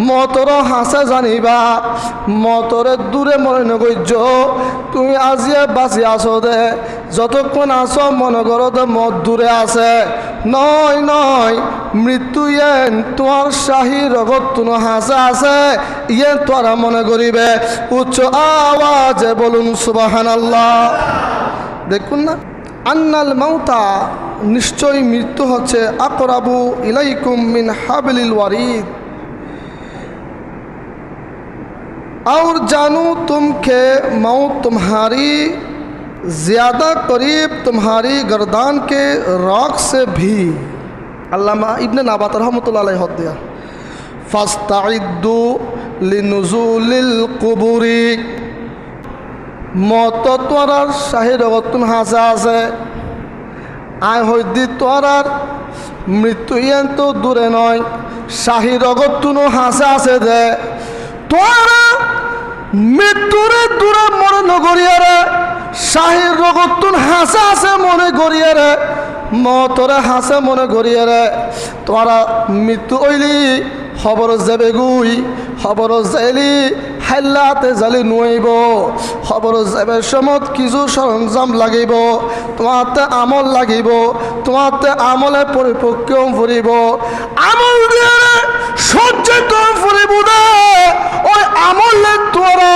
মতর হাসে জানিবা মতরে দূরে মনে নগৈর্য তুমি আজিয়ে বাঁচি আছো দে যতক্ষণ আছো মনে করো দে মত দূরে আছে নয় নয় মৃত্যু ইয়েন তোমার শাহী রগত তুনো হাসে আছে ইয়ে তোরা মনে করিবে উচ্চ আওয়াজে বলুন সুবহানাল্লাহ। দেখুন না আন্নাল মাউতা নিশ্চয়ই মৃত্যু হচ্ছে আকরাবু ইলাইকুম মিন হাবলিল ওয়ারিদ और जानू तुमके मौत तुम्हारी ज़्यादा करीब तुम्हारी गर्दान के रॉक से भी। अल्लामा इब्न नाबात रहमतुल्लाह अलैहि हद दिया फास्ताइद्दू लिनुज़ूलिल कुबूरी मौत तोरार शाही रगतुन हासा আছে আয় হইদি তোরার মৃত্যু ইয়ান তো দূরে নয় শাহী রগতুনও হাসা আছে দে তোরা মৃত্যুরে দূরে মনে নগরিয়ারে শাহীর রগতুন হাসা আছে মনে গরিয়ারে মতরে হাসে মনে গরিয়ারে তোরা মৃত্যু ওইলি খবর যাবে গুই খবর যাইলি হাল্লাতে জালি নুইব খবর যাবে সমত কিছু সরঞ্জাম লাগিব তোমাতে আমল লাগিব তোমাতে আমলে পরিপক্ক ফুরিব আমল দিয়ে সজ্জিত ফুরিব না ওই আমলে তোরা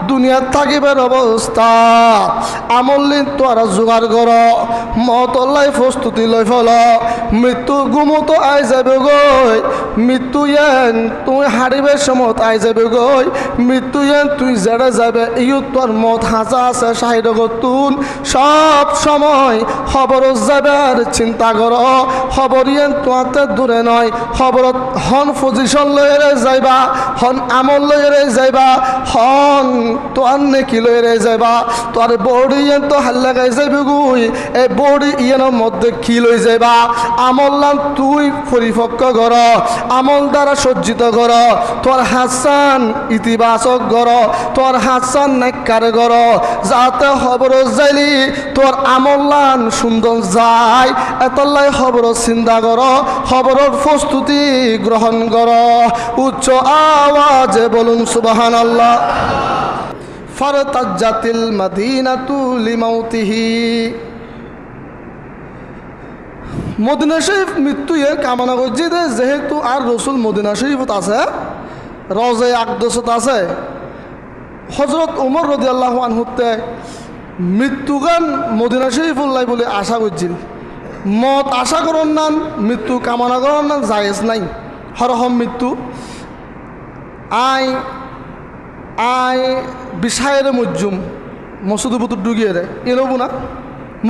দুনিয়ার থাকিবের অবস্থা আমল তোরা জোগাড় কর মতলাই প্রস্তুতি লই ফল মৃত্যু গুমত আই যাবে গই মৃত্যু এন তুই হারিবে সমত আই যাবে গই মৃত্যু এন তুই জেড়ে যাবে ইউ তোর মত হাসা আছে শাহিদ গতুন সব সময় খবর যাবে আর চিন্তা কর খবর এন তোয়াতে দূরে নয় খবর হন পজিশন লইরে যাইবা হন আমল লইরে যাইবা হন তোর নেকি লইরে যাইবা তোর বডি এন তো হাল্লা গাই যাইবে গুই এই বডি ইয়ের মধ্যে কি লই যাইবা আমল নাম তুই পরিপক্ক কর আমল দ্বারা সজ্জিত কর তোর হাসান ইতিবাচক কর তোর হাসান নেককার কর যাতে খবর যাইলি তোর আমলান সুন্দর যায় এতলাই খবর চিন্তা কর খবরের প্রস্তুতি গ্রহণ কর উচ্চ আওয়াজে বলুন সুবহানাল্লাহ। ফারতাজ্জাতিল মাদিনাতু লিমাউতিহি মদিনা শরীফ মৃত্যু এর কামনা করছি যেহেতু আর রসুল মদিনা শরীফত আছে রওজা আকদসত আছে হজরত উমর রাদিয়াল্লাহু আনহুতে মৃত্যুগান মদিনা শরীফুল্লাহ বলে আশা করছিল মত আশা করন নান মৃত্যু কামনা করন নান জায়েজ নাই হরহম মৃত্যু আই আই বিষায়ের মজ্জুম মসুদ বুতুর ডুগিয়ে রে এরবো না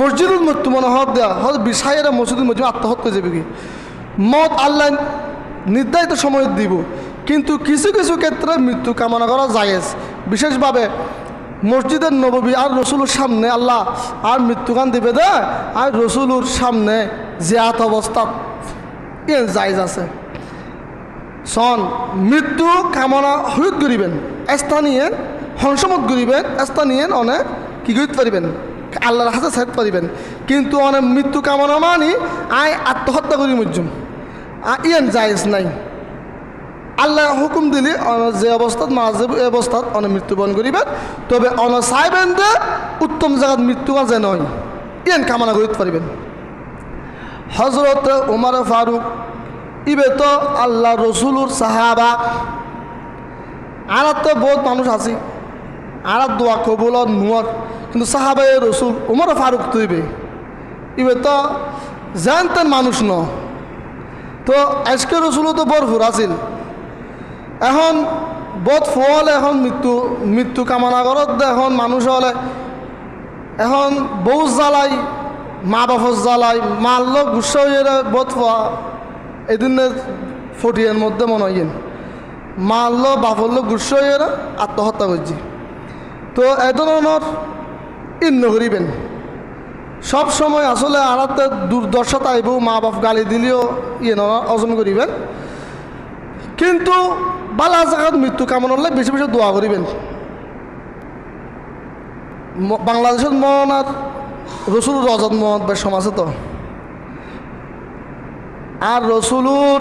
মসজিদুল মৃত্যু মনে হক দেওয়া হয়তো বিষায়ের মসজিদুল মজ্জুম আত্মহত্যা যাবে কি মত আল্লাহ নির্ধারিত সময় দিব কিন্তু কিছু কিছু ক্ষেত্রে মৃত্যু কামনা করা জায়েজ বিশেষভাবে মসজিদের নববী আর রসুলের সামনে আল্লাহ আর মৃত্যুকান দিবে দে আর রসুলের সামনে জিয়াত অবস্থা জায়েজ আছে সন মৃত্যু কামনা হইত করিবেন স্থানীয় হংসমত করিবেন স্থানীয় অনেক কি করতে পারিবেন আল্লাহর হাতে ছাড়তে পারিবেন কিন্তু অনেক মৃত্যু কামনা মানি আয় আত্মহত্যা করি মজ্জুম ইয়ান জায়েজ নাই আল্লাহ হুকুম দিলি যে অবস্থাত মাঝে অবস্থাত অনেক মৃত্যুবরণ করিবেন তবে অন চাইবেন যে উত্তম জায়গাত মৃত্যু যে নয় ইয়ান কামনা করতে পারিবেন। হজরত উমর ফারুক ইবে তো আল্লাহ রসুলুর সাহাবা আর তো বহুত মানুষ আছে আর দোয়া কবুল নুয়ার কিন্তু সাহাবাই রসুল উমর ফারুক তুইবে ইবে তো জানতেন মানুষ ন তো আজকে রসুলও তো ভরপুর আছিল এখন বোধ ফল এখন মৃত্যু কামনা করত এখন মানুষ হলে এখন বউ জ্বালাই মা বাপর জ্বালাই মারল গুসা হয়ে বোধ ফোয়া এদিন ফটিয়ার মধ্যে মনে হয় মারল বাপরল গুসা হয়ে আত্মহত্যা করছি তো এ ধরনের ইন্ন করিবেন সব সময় আসলে আড়াতে দুর্দশা আইব মা বাপ গালি দিলেও অর্জন করিবেন কিন্তু বালা জায়গাত মৃত্যু কামনা হলে বেশি বেশি দোয়া করিবেন। বাংলাদেশের মনার রসুল রজত মোহাম্মদ ভাই সমাজে তো আর রসুলুর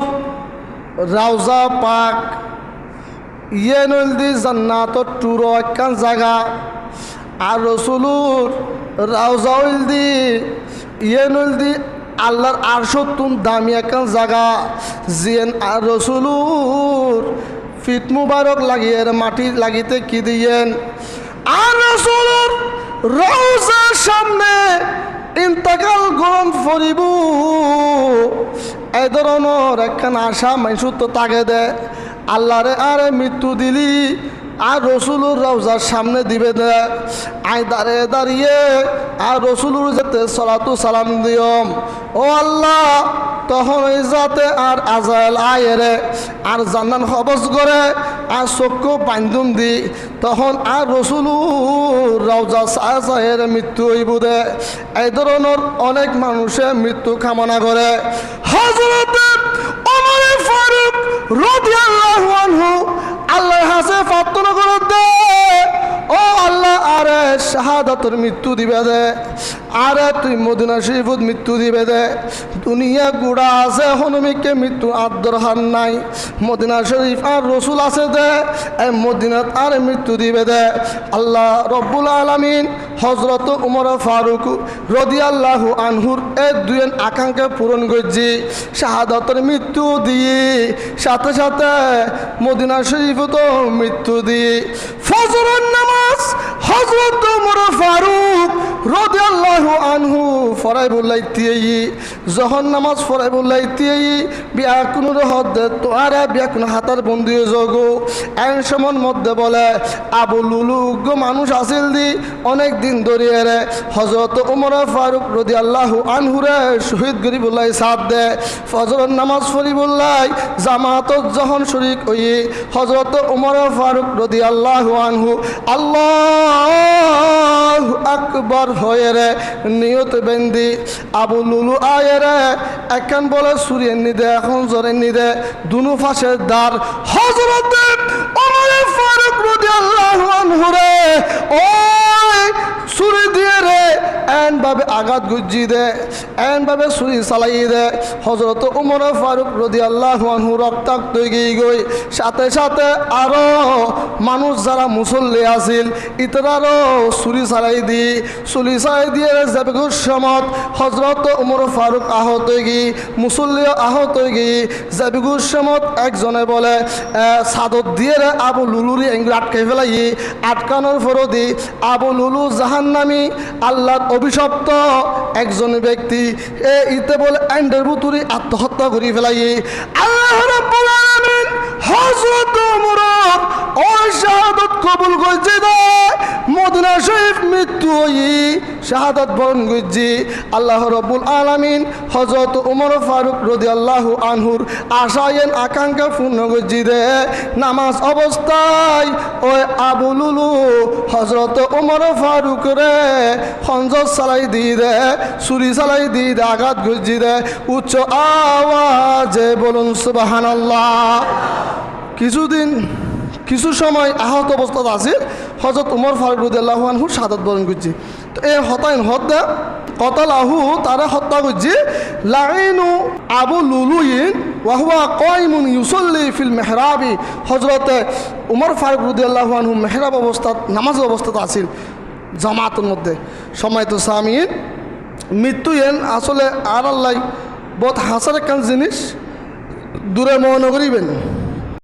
রাউজা পাক ইয়ে নলদি জান্নাতর টুরো একখান জায়গা আর রসুলুর রাউজা হলদি ইয়ে নলদি আল্লাহর আরশতুন দামি একখান জায়গা জিয়েন আর রসুলুর ফিট মুবারক লাগিয়ে মাটি লাগিতে কি দিয়েন আর রসুলুর রওজার সামনে ইন্তাকাল গরম ফরিব এই ধরনের একখান আশা মানুষ তো তাকে দে আল্লাহরে আরে মৃত্যু দিলি আর রসুলুর রওজার সামনে দিবে দে আই দাঁড়িয়ে দাঁড়িয়ে আর রসুলুর যেতে সালাতু সালাম দিয়ম ও আল্লাহ তখন ওই যাতে আর আজাল আয়েরে আর জান্নান হবস করে আর চক্ষু বান্ধুম দি তখন আর রসুলুর রওজা সাহের মৃত্যু হইব দে এই ধরনের অনেক মানুষে মৃত্যু কামনা করে হযরত ওমর ফারুক রাদিয়াল্লাহু আনহু আল্লাহর হাসে প্রার্থনা করে দে ও আল্লাহ আরে শাহাদাতের মৃত্যু দিবে দে আরে তুই মদিনা শরীফত মৃত্যু দিবে দে দুনিয়া গুড়া আছে হনুমিকে মৃত্যু আদর হার নাই মদিনা শরীফ আর রসুল আছে দে এই মদিনাত আর মৃত্যু দিবে দে আল্লাহ রব্বুল আলামিন হযরত উমর ফারুক রাদিয়াল্লাহু আনহুর এই দুইয়ের আকাঙ্ক্ষা পূরণ করছি শাহাদাতের মৃত্যু দিয়ে সাথে সাথে মদিনা শরীফত মৃত্যু দিয়ে ফজরের নামাজ হযরত উমর ফারুক রাদিয়াল্লাহু আনহু ফরাই বলাইতেই যখন নামাজ ফরাই বলাইতেই বিয়া কোনো হদ তোয়ারে বিয়া কোনো হাতার বন্দি জগো এন সমন মধ্যে বলে আবু লুলু গো মানুষ আসিল দি অনেক দিন ধরিয়ে রে হযরত উমর ফারুক রাদিয়াল্লাহু আনহুরে শহীদ করি বলাই সাথ দে ফজরের নামাজ পড়ি বলাই জামাতত যখন শরীক হই হযরত উমর ফারুক রাদিয়াল্লাহু আনহু আল্লাহু আকবার হয়ে রে নিয়ত বেন্দি আবু লুলু আয়ে রে এখন বলে সুরিয়ে নিদে এখন জরে নিদে দুনো ফাঁসের দ্বার হযরত ওমর ফারুক রাদিয়াল্লাহু আনহু রে ওই সুরি দিয়ে রে এন ভাবে আঘাত গুজি দে এন ভাবে সুরি চালাই দে হযরত ওমর ফারুক রাদিয়াল্লাহু আনহু রক্তাক্ত হয়ে গই সাথে সাথে আরো মানুষ যারা মুসল্লি আছিল ইতরারও সুরি চালাই দি সুরি চালাই দিয়ে যাবেগুর সমত হযরত ওমর ফারুক আহত হয়ে গি মুসল্লি আহত হয়ে গি যাবেগুর সমত একজনে বলে সাদত দিয়ে রে আবু লুলুরি এঙ্গুল আটকে ফেলাই আটকানোর ফরদি আবু লুলু জাহান্নামী আল্লাহর অভিশপ্ত একজন ব্যক্তি ইতে বলে এন্ডের বুতুরি আত্মহত্যা করে ফেলাই আল্লাহ রাব্বুল আলামিন হযরত ওমর ওই শাহাদাত কবুল করছে দে মদিনা শরীফ মৃত্যু হই শাহাদাত বরণ করছি আল্লাহ রাব্বুল আলামিন হযরত ওমর ফারুক রাদিয়াল্লাহু আনহুর আশায়েন আকাঙ্ক্ষা পূর্ণ করছি দে নামাজ অবস্থায় ওই আবু লুলু হযরত ওমর ফারুক রে খঞ্জর চালাই দিয়ে দে ছুরি চালাই দিয়ে দে আঘাত করছি দে উচ্চ আওয়াজে বলুন সুবহানাল্লাহ কিছু সময় আহত অবস্থাত আছে হযরত উমর ফারুক রাদিয়াল্লাহু আনহু শাহাদাত বরণ করছে তো এই হতাইন হত্যা কতালাহু তারা হত্যা করছে লাইনু আবু লুলুইন ওয়া হুয়া কাইমুন ইউসাল্লি ফিল মিহরাবি হযরত উমর ফারুক রাদিয়াল্লাহু আনহু মিহরাব অবস্থাত নামাজ অবস্থাত আছেন জামাতের মধ্যে সময়ত সামিন মৃত্যু এন আসলে আর আল্লাহ বহুত হাসার একখান জিনিস দূরে মনে করিবেন